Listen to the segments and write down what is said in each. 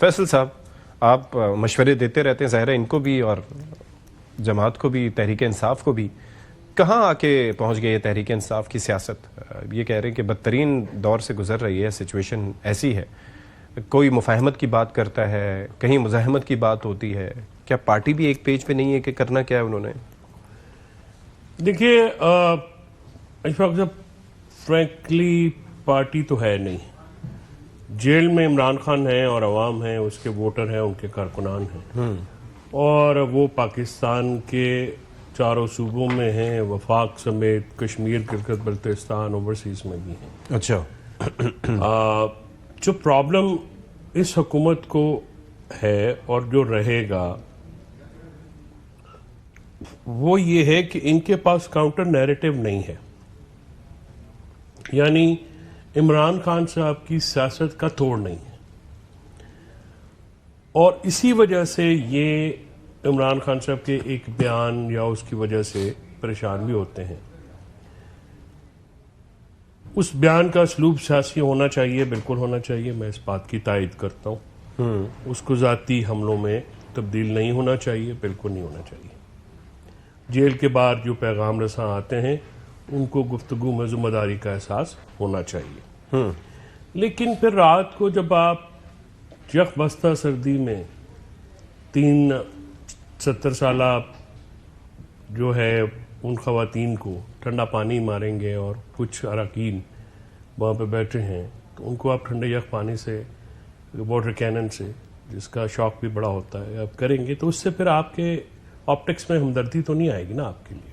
फैसल साहब, आप मशवरे देते रहते हैं, ज़ाहिर है इनको भी और जमात को भी, तहरीक इंसाफ को भी। कहाँ आके पहुँच गई है तहरीक इंसाफ की सियासत? ये कह रहे हैं कि बदतरीन दौर से गुजर रही है, सिचुएशन ऐसी है, कोई मुफाहमत की बात करता है, कहीं मुज़ाहमत की बात होती है। क्या पार्टी भी एक पेज पे नहीं है कि करना क्या है उन्होंने? देखिए इशफाक साहब, फ्रैंकली पार्टी तो है नहीं। जेल में इमरान खान है और अवाम है, उसके वोटर हैं, उनके कारकुनान हैं, और वो पाकिस्तान के चारों सूबों में हैं, वफाक समेत कश्मीर, गिलगित बल्तिस्तान, ओवरसीज में भी हैं। अच्छा। जो प्रॉब्लम इस हुकूमत को है और जो रहेगा वो ये है कि इनके पास काउंटर नैरेटिव नहीं है। यानी इमरान खान साहब की सियासत का तोड़ नहीं है, और इसी वजह से ये इमरान खान साहब के एक बयान या उसकी वजह से परेशान भी होते हैं। उस बयान का असलूब सियासी होना चाहिए, बिल्कुल होना चाहिए, मैं इस बात की तायद करता हूँ। उसको ज़ाती हमलों में तब्दील नहीं होना चाहिए, बिल्कुल नहीं होना चाहिए। जेल के बाहर जो पैगाम रसां आते हैं उनको गुफ्तगू में जिम्मेदारी का एहसास होना चाहिए। लेकिन फिर रात को जब आप यख बस्ता सर्दी में 3 70 साला जो है उन खवातीन को ठंडा पानी मारेंगे और कुछ अरकान वहाँ पे बैठे हैं, तो उनको आप ठंडे यख पानी से, वाटर कैनन से, जिसका शौक भी बड़ा होता है, आप करेंगे तो उससे फिर आपके ऑप्टिक्स में हमदर्दी तो नहीं आएगी ना आपके लिए।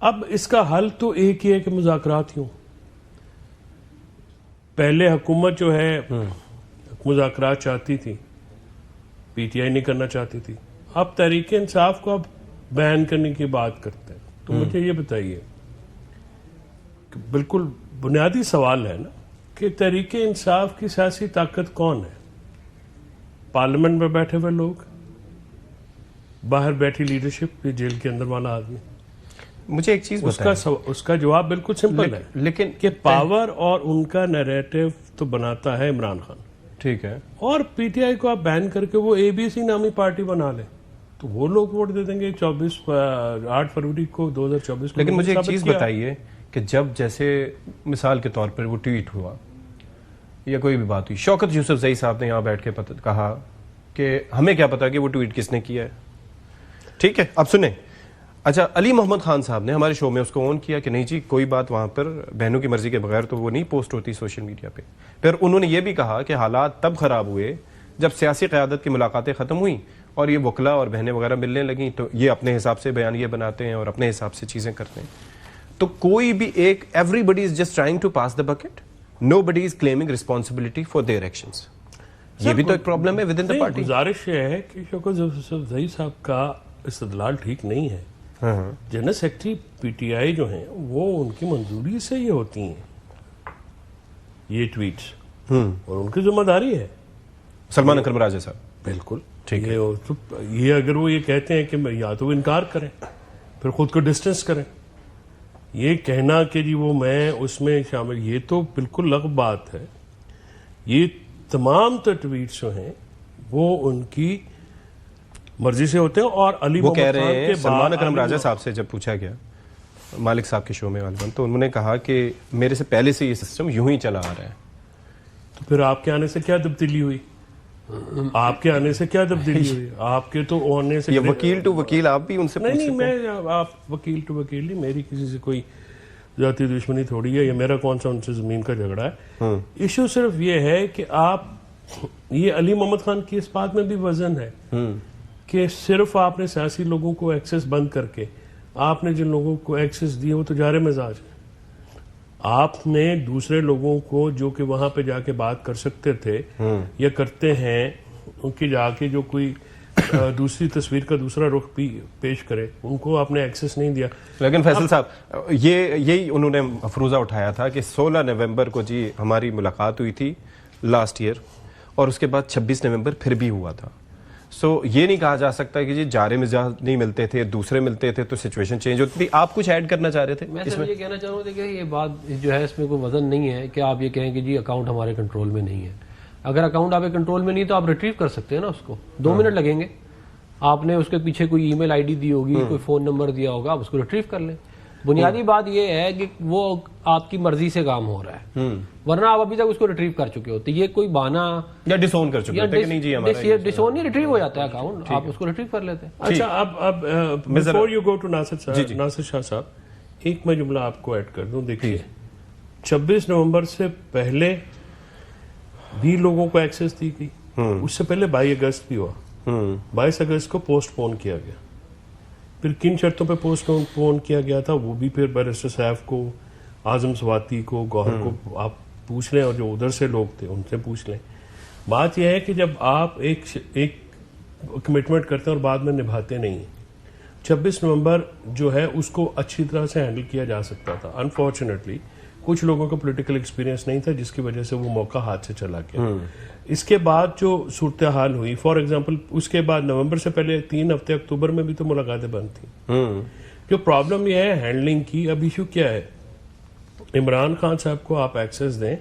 अब इसका हल तो एक ही है कि मुज़ाकरात ही हों। पहले हुकूमत जो है मुज़ाकरात चाहती थी, पीटीआई नहीं करना चाहती थी। अब तहरीक इंसाफ को अब बैन करने की बात करते हैं। तो मुझे ये बताइए कि बिल्कुल बुनियादी सवाल है ना कि तहरीक इंसाफ की सियासी ताकत कौन है? पार्लियामेंट में बैठे हुए लोग, बाहर बैठी लीडरशिप, जेल के अंदर वाला आदमी? मुझे एक चीज उसका जवाब बिल्कुल सिंपल है, लेकिन कि पावर और उनका नैरेटिव तो बनाता है इमरान खान। ठीक है, और पीटीआई को आप बैन करके वो एबीसी नामी पार्टी बना ले तो वो लोग वोट दे देंगे 8 फरवरी को 2024 को। लेकिन मुझे एक चीज बताइए कि जब जैसे मिसाल के तौर पर वो ट्वीट हुआ या कोई भी बात हुई, शौकत यूसुफजई साहब ने यहाँ बैठ के कहा कि हमें क्या पता कि वो ट्वीट किसने किया है। ठीक है, अब सुने। अच्छा, अली मोहम्मद खान साहब ने हमारे शो में उसको ऑन किया कि नहीं जी, कोई बात वहां पर बहनों की मर्जी के बगैर तो वो नहीं पोस्ट होती सोशल मीडिया पे। फिर उन्होंने ये भी कहा कि हालात तब खराब हुए जब सियासी क़यादत की मुलाकातें खत्म हुई और ये वकला और बहनें वगैरह मिलने लगी, तो ये अपने हिसाब से बयान ये बनाते हैं और अपने हिसाब से चीजें करते हैं। तो कोई भी एक, everybody is just trying to pass the bucket, nobody is claiming responsibility for their actions. ये भी तो एक प्रॉब्लम है विद इन द पार्टी। गुजारिश ये है कि शौकत यूसुफजई साहब का इस्तदलाल ठीक नहीं है। जनरल सेक्रेटरी पीटीआई जो हैं वो उनकी मंजूरी से ये होती हैं ये ट्वीट्स, और उनकी जिम्मेदारी है। सलमान अकरम राजा साहब, बिल्कुल ठीक है। ये अगर वो ये कहते हैं कि या तो वो इनकार करें, फिर खुद को डिस्टेंस करें। ये कहना कि जी वो मैं उसमें शामिल, ये तो बिल्कुल लग बात है। ये तमाम तो ट्वीट्स जो हैं वो उनकी मर्जी से होते हैं। और अली वो कह रहे हैं, सलमान अकरम राजा साहब से जब पूछा गया मालिक साहब के शो में गालिबन, तो उन्होंने कहा कि मेरे से पहले से ये सिस्टम यूं ही चला आ रहा है। तो फिर आपके आने से क्या तब्दीली हुई? आपके आने से क्या तब्दीली हुई? आपके तो होने से, ये वकील टू वकील, आप भी उनसे पूछ सकते हैं। मैं आप वकील टू वकील नहीं, मेरी किसी से कोई जाती दुश्मनी थोड़ी है, या मेरा कौन सा उनसे जमीन का झगड़ा है। इशू सिर्फ ये है कि आप, ये अली मोहम्मद खान की इस बात में भी वजन है कि सिर्फ आपने सियासी लोगों को एक्सेस बंद करके आपने जिन लोगों को एक्सेस दिए वो तो जारे मिजाज है। आपने दूसरे लोगों को जो कि वहां पे जाके बात कर सकते थे या करते हैं, उनकी जाके जो कोई दूसरी तस्वीर का दूसरा रुख भी पेश करे, उनको आपने एक्सेस नहीं दिया। लेकिन फैसल साहब, यही उन्होंने अफरूजा उठाया था कि 16 नवंबर को जी हमारी मुलाकात हुई थी लास्ट ईयर, और उसके बाद 26 नवंबर फिर भी हुआ था। सो ये नहीं कहा जा सकता कि जी जारे मिजाज नहीं मिलते थे, दूसरे मिलते थे तो सिचुएशन चेंज होती थी। आप कुछ ऐड करना चाह रहे थे? मैं सिर्फ ये कहना चाह रहा हूँ कि ये बात जो है इसमें कोई वजन नहीं है कि आप ये कहें कि जी अकाउंट हमारे कंट्रोल में नहीं है। अगर अकाउंट आपके कंट्रोल में नहीं तो आप रिट्रीव कर सकते हैं ना उसको, 2 मिनट लगेंगे। आपने उसके पीछे कोई ईमेल आईडी दी होगी, कोई फोन नंबर दिया होगा, आप उसको रिट्रीव कर लें। बुनियादी बात यह है कि वो आपकी मर्जी से काम हो रहा है, वरना आप अभी तक उसको रिट्रीव कर चुके होते। ये कोई बहाना या डिसोन कर चुके होते कि नहीं जी हमारा डिसोन नहीं, रिट्रीव हो जाता है अकाउंट, आप उसको रिट्रीव कर लेते हैं। अच्छा, अब before you go to Nasir Shah साहब, एक मैं जुमला आपको ऐड कर दूं। देखिए, 26 नवंबर से पहले भी लोगों को एक्सेस दी गई, उससे पहले 22 अगस्त भी हुआ। 22 अगस्त को पोस्टपोन किया गया, फिर किन शर्तों पे पोस्टपोन किया गया था वो भी फिर बैरिस्टर सैफ को, आजम स्वाति को, गौहर को आप पूछ लें, और जो उधर से लोग थे उनसे पूछ लें। बात यह है कि जब आप एक कमिटमेंट करते हैं और बाद में निभाते नहीं, 26 नवंबर जो है उसको अच्छी तरह से हैंडल किया जा सकता था। अनफॉर्चुनेटली कुछ लोगों को पॉलिटिकल एक्सपीरियंस नहीं था, जिसकी वजह से वो मौका हाथ से चला गया। इसके बाद जो सूरत हाल हुई, फॉर एग्जांपल उसके बाद नवंबर से पहले 3 हफ्ते अक्टूबर में भी तो मुलाकातें बंद थी। जो प्रॉब्लम यह है हैंडलिंग की, अब इशू क्या है, इमरान खान साहब को आप एक्सेस दें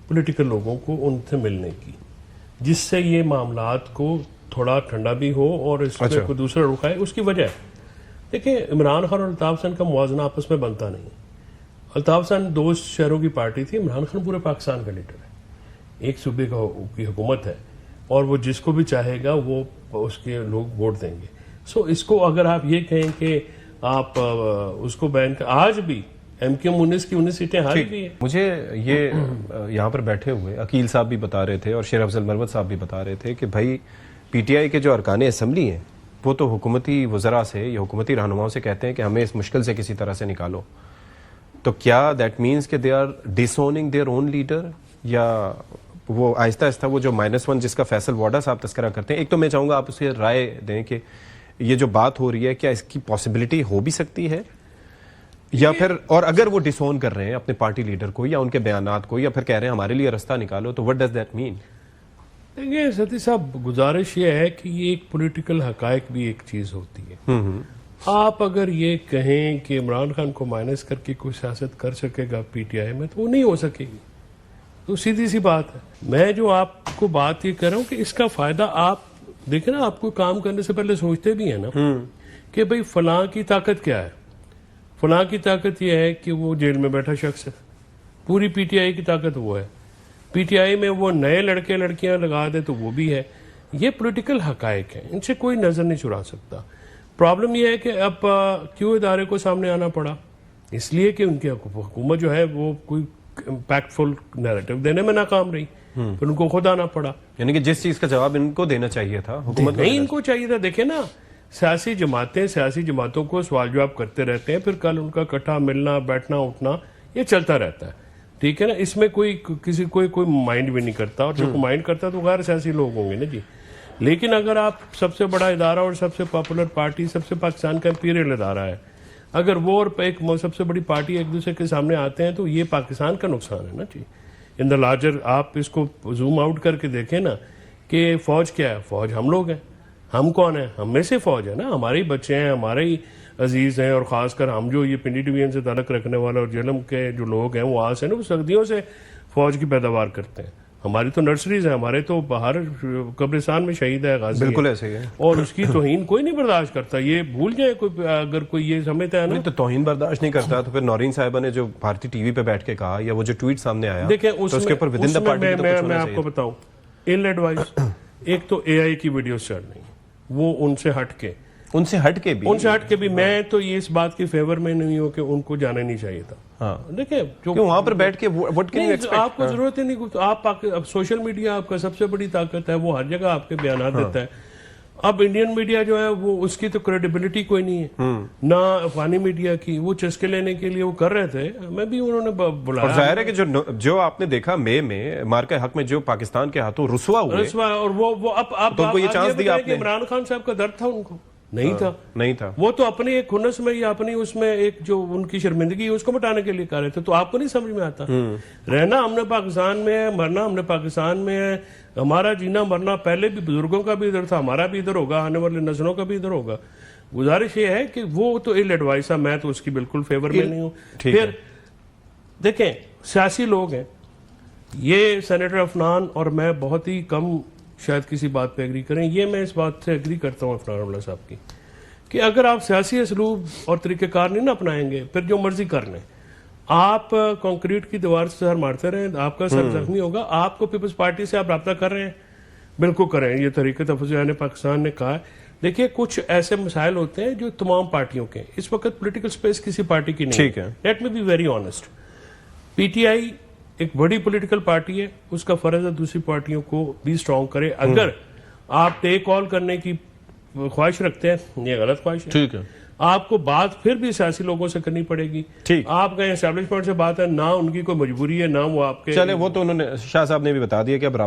पॉलिटिकल लोगों को उनसे मिलने की, जिससे ये मामलात को थोड़ा ठंडा भी हो और इसमें कोई दूसरा रुख आए। उसकी वजह देखिए, इमरान खान और अल्ताफ हुसैन का मुवाजना आपस में बनता नहीं। अल्ताफ हुसैन 2 शहरों की पार्टी थी, इमरान खान पूरे पाकिस्तान का लीडर है, एक सूबे की हुकूमत है, और वो जिसको भी चाहेगा वो उसके लोग वोट देंगे। सो इसको अगर आप ये कहें कि आप उसको बैन कर, आज भी MQM 19 की 19 सीटें हारी भी है। मुझे ये यहाँ पर बैठे हुए अकील साहब भी बता रहे थे और शेर अफजल मरवत साहब भी बता रहे थे कि भाई PTI के जो अरकान असम्बली हैं वो तो हुकूमती वज़रा से या हुकूमती रहनुमाओं से कहते हैं कि हमें इस मुश्किल से किसी तरह से निकालो। तो क्या दैट मीन्स कि they are disowning their own leader, या वो आहिस्ता आहिस्ता वो जो -1 जिसका फैसल वाडा साहब तस्करा करते हैं। एक तो मैं चाहूँगा आप उसे राय दें कि ये जो बात हो रही है क्या इसकी पॉसिबिलिटी हो भी सकती है, या फिर और अगर वो डिसोन कर रहे हैं अपने पार्टी लीडर को या उनके बयानात को, या फिर कह रहे हैं हमारे लिए रास्ता निकालो, तो व्हाट डज दैट मीन? देखिए सती साहब, गुजारिश ये है कि ये एक पॉलिटिकल हकायक भी एक चीज होती है। आप अगर ये कहें कि इमरान खान को माइनस करके कोई सियासत कर सकेगा PTI में, तो वो नहीं हो सकेगी। तो सीधी सी बात है। मैं जो आपको बात ये कर रहा हूँ कि इसका फायदा आप देखें ना, आपको काम करने से पहले सोचते भी है ना कि भाई फलां की ताकत क्या है। फलां की ताकत यह है कि वो जेल में बैठा शख्स है, पूरी PTI की ताकत वो है। PTI में वो नए लड़के लड़कियां लगा दे तो वो भी है। ये पॉलिटिकल हकायक है, इनसे कोई नजर नहीं चुरा सकता। प्रॉब्लम यह है कि अब क्यों इदारे को सामने आना पड़ा, इसलिए कि उनकी हुकूमत जो है वो कोई इम्पैक्टफुल नैरेटिव देने में नाकाम रही, फिर उनको खुद आना पड़ा। यानी कि जिस चीज का जवाब इनको देना चाहिए था हुकूमत नहीं इनको चाहिए था। देखे ना, सियासी जमातों को सवाल जवाब करते रहते हैं, फिर कल उनका इकट्ठा मिलना बैठना उठना ये चलता रहता है, ठीक है ना। इसमें कोई माइंड भी नहीं करता, और जो माइंड करता है तो गैर सियासी लोग होंगे ना जी। लेकिन अगर आप सबसे बड़ा इदारा और सबसे पॉपुलर पार्टी, सबसे पाकिस्तान का इंपीरियल इदारा है, अगर वो और एक सबसे बड़ी पार्टी एक दूसरे के सामने आते हैं तो ये पाकिस्तान का नुकसान है ना जी। इन द लार्जर आप इसको जूम आउट करके देखें ना कि फौज क्या है, फौज हम लोग हैं। हम कौन है? हम में से फौज है ना, हमारे ही बच्चे हैं, हमारे ही अजीज हैं, और खासकर हम जो ये पिंडी डिवीजन से ताल्लुक रखने वाले और जेलम के जो लोग हैं वो आज से ना वो सदियों से फौज की पैदावार करते हैं। हमारी तो नर्सरीज है, हमारे तो बाहर कब्रिस्तान में शहीद है, गाजी बिल्कुल है। ऐसे ही है। और उसकी तौहीन कोई नहीं बर्दाश्त करता। ये भूल जाए कोई, अगर कोई ये समझता है ना, नहीं तो तौहीन बर्दाश्त नहीं करता तो फिर नौरीन साहिबा ने जो भारतीय टीवी पे बैठ के कहा, या वो जो ट्वीट सामने आया, देखिए तो उसके ऊपर विद इन द पार्टी मैं आपको बताऊं, इल एडवाइस एक तो AI की वीडियो चल रही, वो उनसे हट के भी मैं तो ये इस बात की फेवर में नहीं हूं कि उनको जाना नहीं चाहिए था। हाँ। देखिए क्यों वहां पर बैठ के व्हाट कैन यू एक्सपेक्ट? आपको जरूरत ही नहीं कुछ। अब सोशल मीडिया आपका सबसे बड़ी ताकत है, वो हर जगह आपके बयान देता है। अब इंडियन मीडिया जो है वो उसकी तो क्रेडिबिलिटी कोई नहीं है ना, अफगानी मीडिया की। वो चस्के लेने के लिए वो कर रहे थे, मैं भी उन्होंने बुलाया। और जाहिर है कि जो आपने देखा मई में मार्का हक में जो पाकिस्तान के हाथों रुसवा हुए, और वो अब तो उनको ये चांस दिया आपने। इमरान खान साहब का दर्द था उनको नहीं था। वो तो अपनी एक खुन्नस में या अपनी उसमें एक जो उनकी शर्मिंदगी है उसको मिटाने के लिए कर रहे थे। तो आपको नहीं समझ में आता, रहना हमने पाकिस्तान में है, मरना हमने पाकिस्तान में है। हमारा जीना मरना पहले भी बुजुर्गों का भी इधर था, हमारा भी इधर होगा, आने वाले नस्लों का भी इधर होगा। गुजारिश ये है कि वो तो इल एडवाइस है, मैं तो उसकी बिल्कुल फेवर में नहीं हूँ। फिर देखें, सियासी लोग हैं, ये सेनेटर अफनान और मैं बहुत ही कम शायद किसी बात पे एग्री करें, ये मैं इस बात से एग्री करता हूँ अफनान अब्दुल्ला साहब की, कि अगर आप सियासी असलूब और तरीक़ेकार नहीं ना अपनाएंगे, फिर जो मर्जी कर लें, आप कंक्रीट की दीवार से सर मारते रहें, आपका सर जख्मी होगा। आपको पीपल्स पार्टी से आप रब्ता कर रहे हैं, बिल्कुल करें, ये तरीके तफज़ पाकिस्तान ने कहा है। देखिए, कुछ ऐसे मसाइल होते हैं जो तमाम पार्टियों के, इस वक्त पॉलिटिकल स्पेस किसी पार्टी की नहीं ठीक है। Let me be very honest, PTI एक बड़ी पॉलिटिकल पार्टी है, उसका फर्ज है दूसरी पार्टियों को भी स्ट्रॉन्ग करे। अगर आप टेक ऑल करने की ख्वाहिश रखते हैं, ये गलत ख्वाहिश है। ठीक है, आपको बात फिर भी सियासी लोगों से करनी पड़ेगी। ठीक। आपका एस्टैब्लिशमेंट से बात है ना, उनकी कोई मजबूरी है ना वो आपके। चले वो तो उन्होंने शाह साहब ने भी बता दिया कि अब